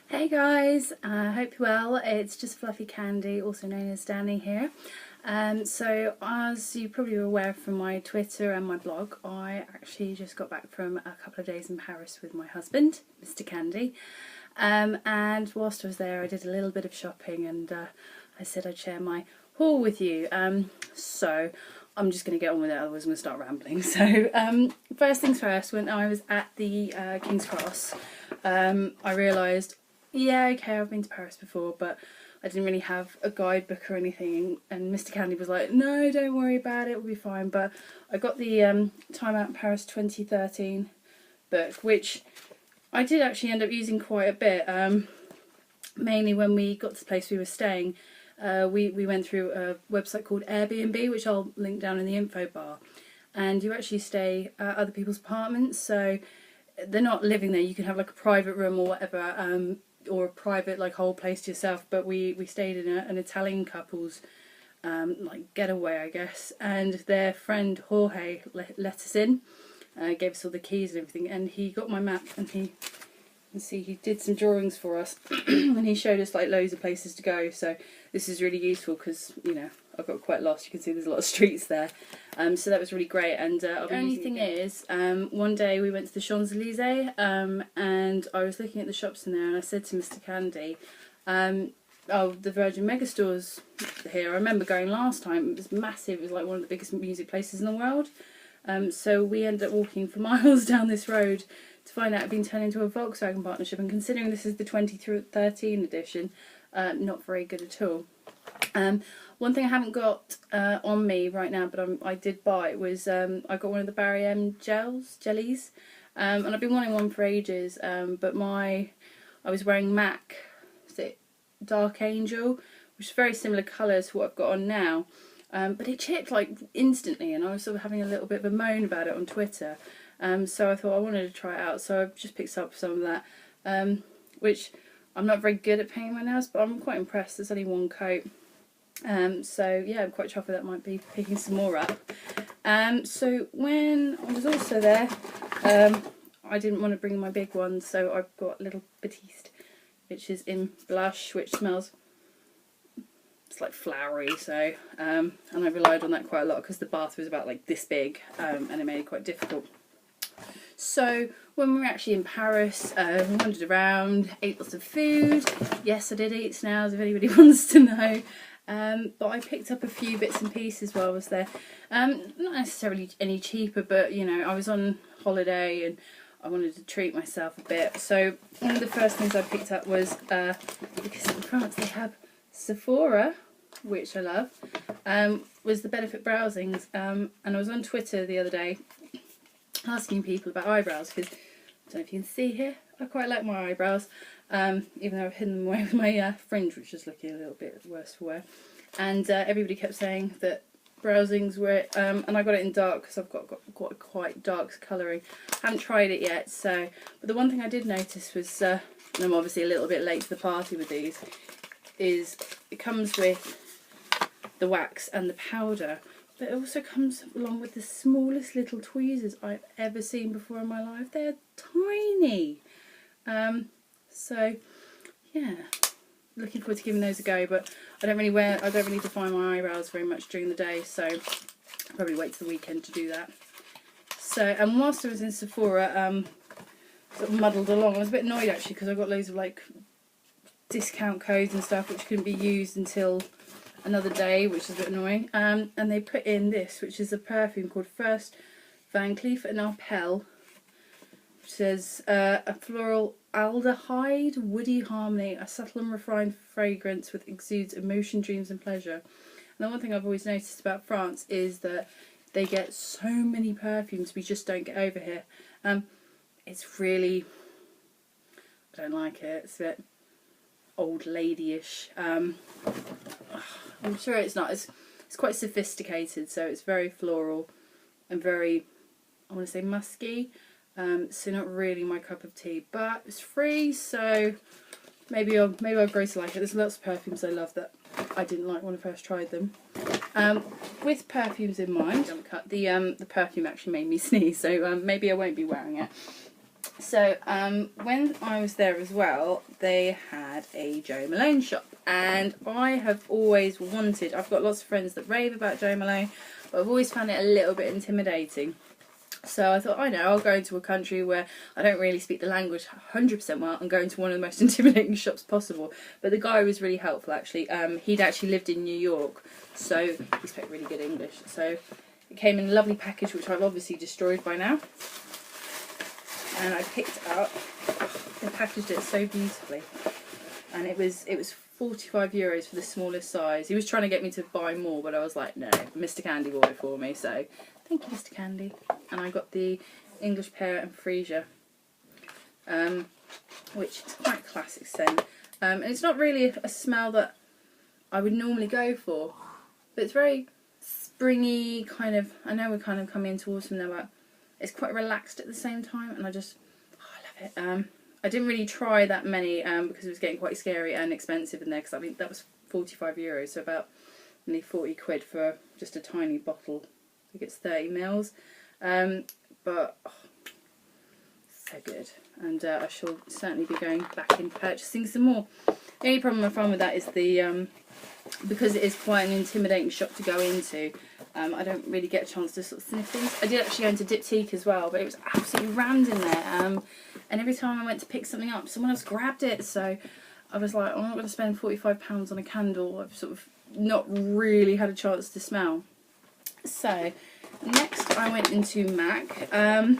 Hey guys, I hope you're well. It's just Fluffy Candy, also known as Danny here. So as you probably are aware from my Twitter and my blog, I actually just got back from a couple of days in Paris with my husband, Mr. Candy. And whilst I was there, I did a little bit of shopping and I said I'd share my haul with you. So I'm just going to get on with it, otherwise I'm going to start rambling. So first things first, when I was at the King's Cross, I realised, yeah, okay, I've been to Paris before, but I didn't really have a guidebook or anything, and Mr. Candy was like, no, don't worry about it, we'll be fine. But I got the Time Out in Paris 2013 book, which I did actually end up using quite a bit, mainly when we got to the place we were staying. We went through a website called Airbnb, which I'll link down in the info bar, and you actually stay at other people's apartments, so they're not living there. You can have like a private room or whatever, or a private like whole place to yourself. But we stayed in an Italian couple's like getaway, I guess, and their friend Jorge let us in, gave us all the keys and everything, and he got my map, and he did some drawings for us and he showed us like loads of places to go. So this is really useful because, you know, I got quite lost. You can see there's a lot of streets there, so that was really great. And the only thing is, one day we went to the Champs-Elysees, and I was looking at the shops in there, and I said to Mr. Candy, oh, the Virgin Megastore's here. I remember going last time, it was massive, it was like one of the biggest music places in the world. So we ended up walking for miles down this road to find out it had been turned into a Volkswagen partnership, and considering this is the 2013 edition, not very good at all. One thing I haven't got on me right now, but I did buy, was I got one of the Barry M jellies, and I've been wanting one for ages, but I was wearing MAC, is it Dark Angel, which is very similar colours to what I've got on now, but it chipped like instantly, and I was sort of having a little bit of a moan about it on Twitter. So I thought I wanted to try it out, so I've just picked up some of that, which I'm not very good at painting my nails, but I'm quite impressed. There's only one coat, so yeah, I'm quite chuffed that. Might be picking some more up. So when I was also there, I didn't want to bring my big one, so I've got Little Batiste, which is in blush, which smells, it's like flowery, so and I relied on that quite a lot because the bath was about like this big, and it made it quite difficult. So when we were actually in Paris, we wandered around, ate lots of food. Yes, I did eat snails, if anybody wants to know. But I picked up a few bits and pieces while I was there. Not necessarily any cheaper, but you know, I was on holiday and I wanted to treat myself a bit. So one of the first things I picked up was, because in France they have Sephora, which I love, was the Benefit Browsings. And I was on Twitter the other day asking people about eyebrows, because I don't know if you can see here, I quite like my eyebrows, even though I've hidden them away with my fringe, which is looking a little bit worse for wear. And everybody kept saying that Browsings were, and I got it in dark because I've got quite dark colouring. Haven't tried it yet, so, but the one thing I did notice was, and I'm obviously a little bit late to the party with these, is it comes with the wax and the powder, but it also comes along with the smallest little tweezers I've ever seen before in my life. They're tiny. So yeah, looking forward to giving those a go, but I don't really define my eyebrows very much during the day, so I'll probably wait till the weekend to do that. So, and whilst I was in Sephora, sort of muddled along, I was a bit annoyed actually because I got loads of like discount codes and stuff which couldn't be used until another day, which is a bit annoying. And they put in this, which is a perfume called First Van Cleef and Arpels, which says a floral aldehyde, woody harmony, a subtle and refined fragrance which exudes emotion, dreams and pleasure. And the one thing I've always noticed about France is that they get so many perfumes we just don't get over here. It's really, I don't like it, it's a bit old ladyish. I'm sure it's not. It's quite sophisticated, so it's very floral and very, I want to say, musky. So not really my cup of tea, but it's free, so maybe I'll grow to like it. There's lots of perfumes I love that I didn't like when I first tried them. With perfumes in mind, the perfume actually made me sneeze, so maybe I won't be wearing it. So when I was there as well, they had a Jo Malone shop, and I have always wanted, I've got lots of friends that rave about Jo Malone, but I've always found it a little bit intimidating. So I thought, I know, I'll go into a country where I don't really speak the language 100% well and go into one of the most intimidating shops possible. But the guy was really helpful, actually. He'd actually lived in New York, so he spoke really good English. So it came in a lovely package, which I've obviously destroyed by now. And I picked it up. They packaged it so beautifully. And it was €45 for the smallest size. He was trying to get me to buy more, but I was like, no, Mr. Candy bought it for me, so thank you, Mr. Candy. And I got the English Pear and Freesia, which is quite a classic scent. And it's not really a smell that I would normally go for, but it's very springy, kind of, I know we're kind of coming into autumn now, but it's quite relaxed at the same time, and I love it. I didn't really try that many because it was getting quite scary and expensive in there, because I mean that was €45, so about nearly 40 quid for just a tiny bottle. I think it's 30 mils, but oh, so good, and I shall certainly be going back and purchasing some more. The only problem I found with that is the because it is quite an intimidating shop to go into. I don't really get a chance to sort of sniff things. I did actually go into Diptyque as well, but it was absolutely rammed in there. And every time I went to pick something up, someone else grabbed it. So I was like, oh, I'm not going to spend £45 on a candle. I've sort of not really had a chance to smell. So next I went into MAC. Now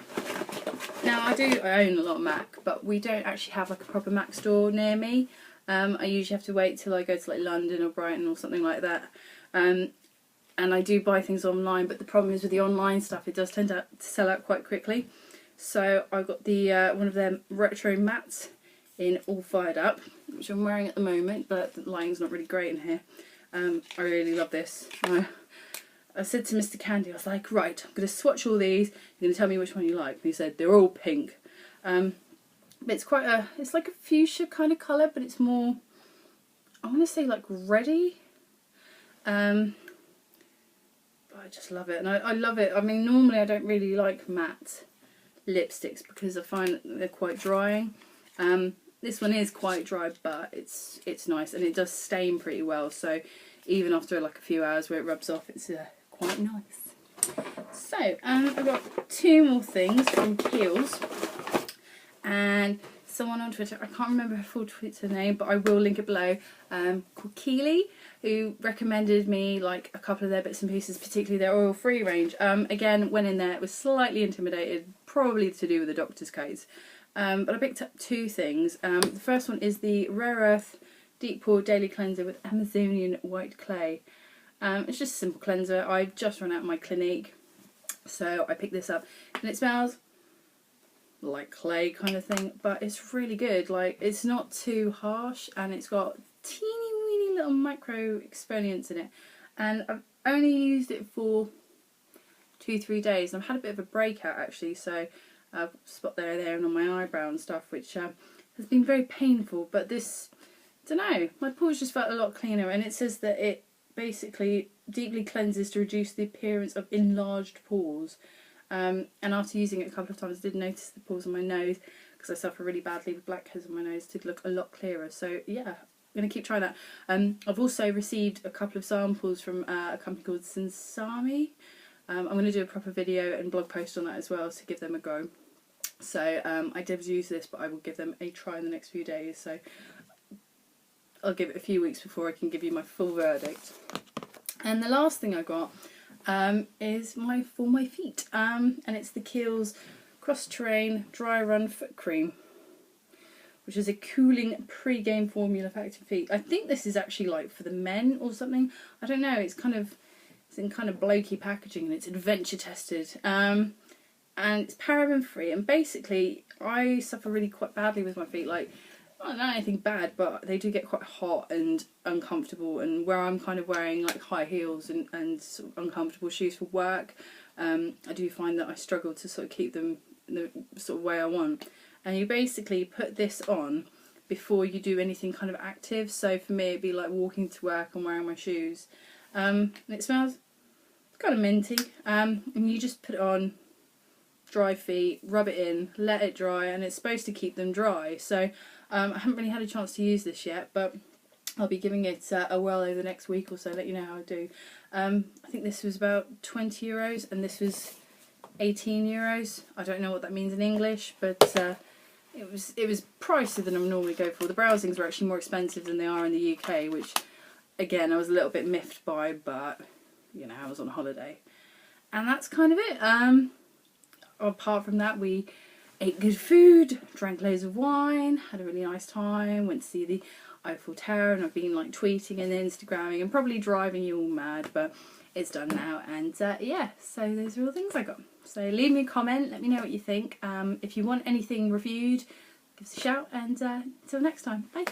I own a lot of MAC, but we don't actually have like a proper MAC store near me. I usually have to wait till I go to like London or Brighton or something like that. And I do buy things online, but the problem is with the online stuff, it does tend to sell out quite quickly. So I got the one of their retro mats in All Fired Up, which I'm wearing at the moment, but the lighting's not really great in here. I really love this. I said to Mr. Candy, I was like, right, I'm going to swatch all these, you're going to tell me which one you like. And he said, they're all pink. But it's quite it's like a fuchsia kind of colour, but it's more, I want to say like reddy. I just love it, and I love it. I mean, normally I don't really like matte lipsticks because I find that they're quite drying. This one is quite dry, but it's nice, and it does stain pretty well. So even after like a few hours where it rubs off, it's quite nice. So I've got two more things from Kiehl's, and someone on Twitter, I can't remember her full Twitter name, but I will link it below, called Keely, who recommended me like a couple of their bits and pieces, particularly their oil-free range. Again, went in there, was slightly intimidated, probably to do with the doctor's coats. But I picked up two things. The first one is the Rare Earth Deep Pore Daily Cleanser with Amazonian White Clay. It's just a simple cleanser. I've just run out of my Clinique, so I picked this up, and it smells like clay kind of thing, but it's really good. Like, it's not too harsh, and it's got teeny weeny little micro exfoliants in it, and I've only used it for 2-3 days. I've had a bit of a breakout actually, so I've spot there and on my eyebrow and stuff, which has been very painful. But this, I don't know, my pores just felt a lot cleaner, and it says that it basically deeply cleanses to reduce the appearance of enlarged pores. And after using it a couple of times, I did notice the pores on my nose, because I suffer really badly with blackheads on my nose, did look a lot clearer. So yeah, I'm going to keep trying that. I've also received a couple of samples from a company called Sensami. I'm going to do a proper video and blog post on that as well, to give them a go. So I did use this, but I will give them a try in the next few days. So I'll give it a few weeks before I can give you my full verdict. And the last thing I got is for my feet, and it's the Kiehl's Cross Terrain Dry Run Foot Cream, which is a cooling pre-game formula for active feet. I think this is actually like for the men or something. I don't know. It's in kind of blokey packaging, and it's adventure tested, and it's paraben free. And basically, I suffer really quite badly with my feet. Like, not anything bad, but they do get quite hot and uncomfortable, and where I'm kind of wearing like high heels and sort of uncomfortable shoes for work, I do find that I struggle to sort of keep them in the sort of way I want. And you basically put this on before you do anything kind of active. So for me, it'd be like walking to work and wearing my shoes, and it smells kind of minty, and you just put it on dry feet, rub it in, let it dry, and it's supposed to keep them dry. So I haven't really had a chance to use this yet, but I'll be giving it a whirl over the next week or so, let you know how I do. I think this was about €20 and this was €18. I don't know what that means in English, but it was pricier than I normally go for. The Browsings were actually more expensive than they are in the UK, which again I was a little bit miffed by, but you know, I was on holiday. And that's kind of it. Apart from that, we ate good food, drank loads of wine, had a really nice time, went to see the Eiffel Tower, and I've been like tweeting and Instagramming and probably driving you all mad, but it's done now. And yeah, so those are all the things I got. So leave me a comment, let me know what you think. If you want anything reviewed, give us a shout, and until next time, bye.